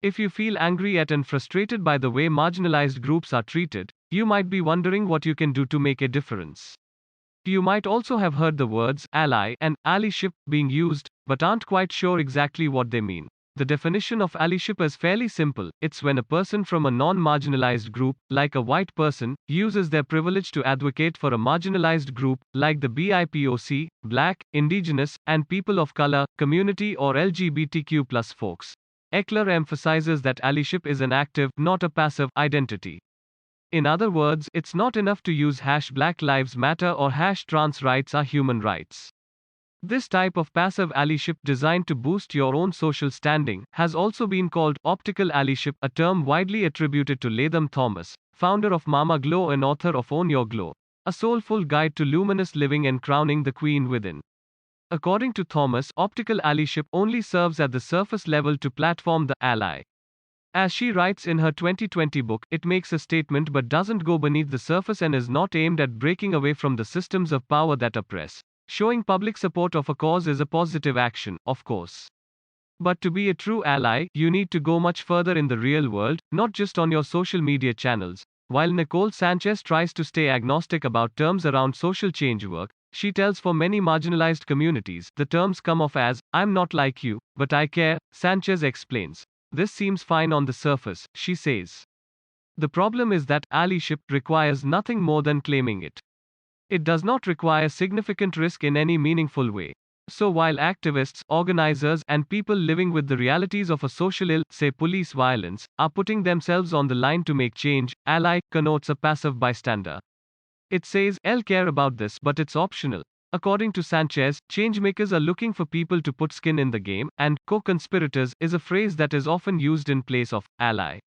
If you feel angry at and frustrated by the way marginalized groups are treated, you might be wondering what you can do to make a difference. You might also have heard the words ally and allyship being used, but aren't quite sure exactly what they mean. The definition of allyship is fairly simple. It's when a person from a non-marginalized group, like a white person, uses their privilege to advocate for a marginalized group, like the BIPOC, Black, Indigenous, and People of Color, community or LGBTQ+ folks. Eckler emphasizes that allyship is an active, not a passive, identity. In other words, it's not enough to use #Black Lives Matter or #trans rights are human rights. This type of passive allyship designed to boost your own social standing has also been called optical allyship, a term widely attributed to Latham Thomas, founder of Mama Glow and author of Own Your Glow, a soulful guide to luminous living and crowning the queen within. According to Thomas, optical allyship only serves at the surface level to platform the ally. As she writes in her 2020 book, it makes a statement but doesn't go beneath the surface and is not aimed at breaking away from the systems of power that oppress. Showing public support of a cause is a positive action, of course. But to be a true ally, you need to go much further in the real world, not just on your social media channels. While Nicole Sanchez tries to stay agnostic about terms around social change work, she tells for many marginalized communities, the terms come off as, I'm not like you, but I care, Sanchez explains. This seems fine on the surface, she says. The problem is that allyship requires nothing more than claiming it. It does not require significant risk in any meaningful way. So while activists, organizers, and people living with the realities of a social ill, say police violence, are putting themselves on the line to make change, ally connotes a passive bystander. It says, I'll care about this, but it's optional. According to Sanchez, changemakers are looking for people to put skin in the game, and co-conspirators is a phrase that is often used in place of ally.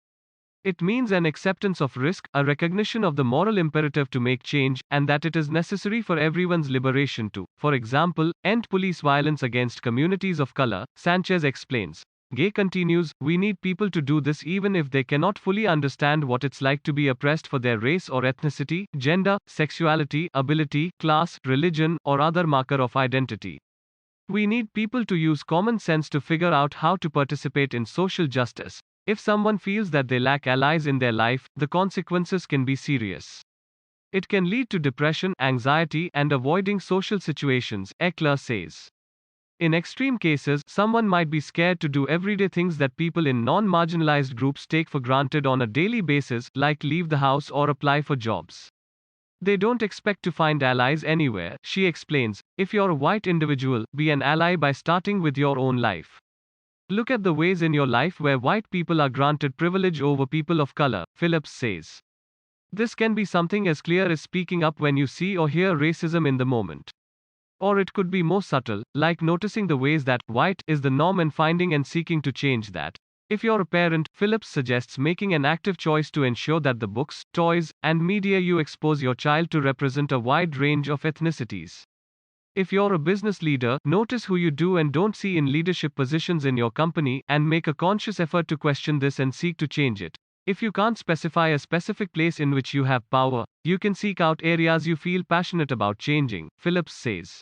It means an acceptance of risk, a recognition of the moral imperative to make change, and that it is necessary for everyone's liberation to, for example, end police violence against communities of color, Sanchez explains. Gay continues, we need people to do this even if they cannot fully understand what it's like to be oppressed for their race or ethnicity, gender, sexuality, ability, class, religion, or other marker of identity. We need people to use common sense to figure out how to participate in social justice. If someone feels that they lack allies in their life, the consequences can be serious. It can lead to depression, anxiety, and avoiding social situations, Eckler says. In extreme cases, someone might be scared to do everyday things that people in non-marginalized groups take for granted on a daily basis, like leave the house or apply for jobs. They don't expect to find allies anywhere, she explains. If you're a white individual, be an ally by starting with your own life. Look at the ways in your life where white people are granted privilege over people of color, Phillips says. This can be something as clear as speaking up when you see or hear racism in the moment. Or it could be more subtle, like noticing the ways that white is the norm and finding and seeking to change that. If you're a parent, Phillips suggests making an active choice to ensure that the books, toys, and media you expose your child to represent a wide range of ethnicities. If you're a business leader, notice who you do and don't see in leadership positions in your company, and make a conscious effort to question this and seek to change it. If you can't specify a specific place in which you have power, you can seek out areas you feel passionate about changing, Phillips says.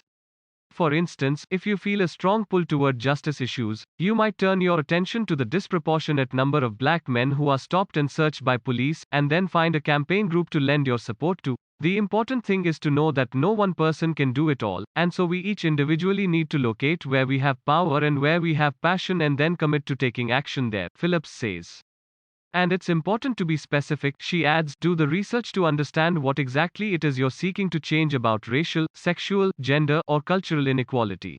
For instance, if you feel a strong pull toward justice issues, you might turn your attention to the disproportionate number of black men who are stopped and searched by police, and then find a campaign group to lend your support to. The important thing is to know that no one person can do it all, and so we each individually need to locate where we have power and where we have passion and then commit to taking action there, Phillips says. And it's important to be specific, she adds, do the research to understand what exactly it is you're seeking to change about racial, sexual, gender, or cultural inequality.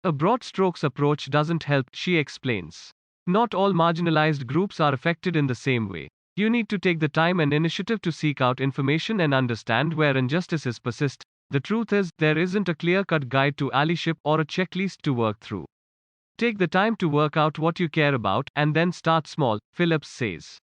A broad strokes approach doesn't help, she explains. Not all marginalized groups are affected in the same way. You need to take the time and initiative to seek out information and understand where injustices persist. The truth is, there isn't a clear-cut guide to allyship or a checklist to work through. Take the time to work out what you care about, and then start small, Phillips says.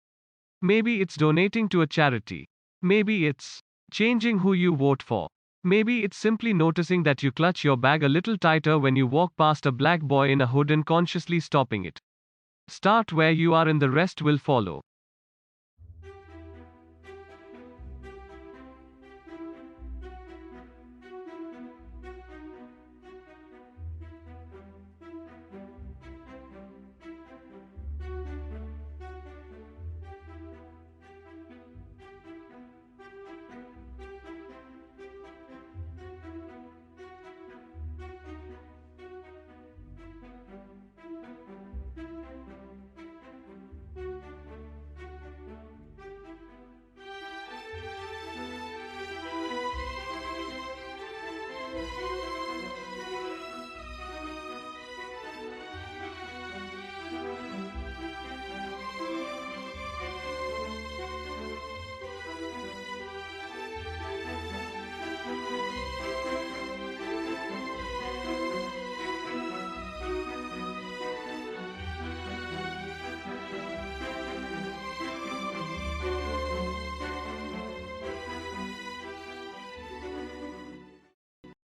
Maybe it's donating to a charity. Maybe it's changing who you vote for. Maybe it's simply noticing that you clutch your bag a little tighter when you walk past a black boy in a hood and consciously stopping it. Start where you are and the rest will follow.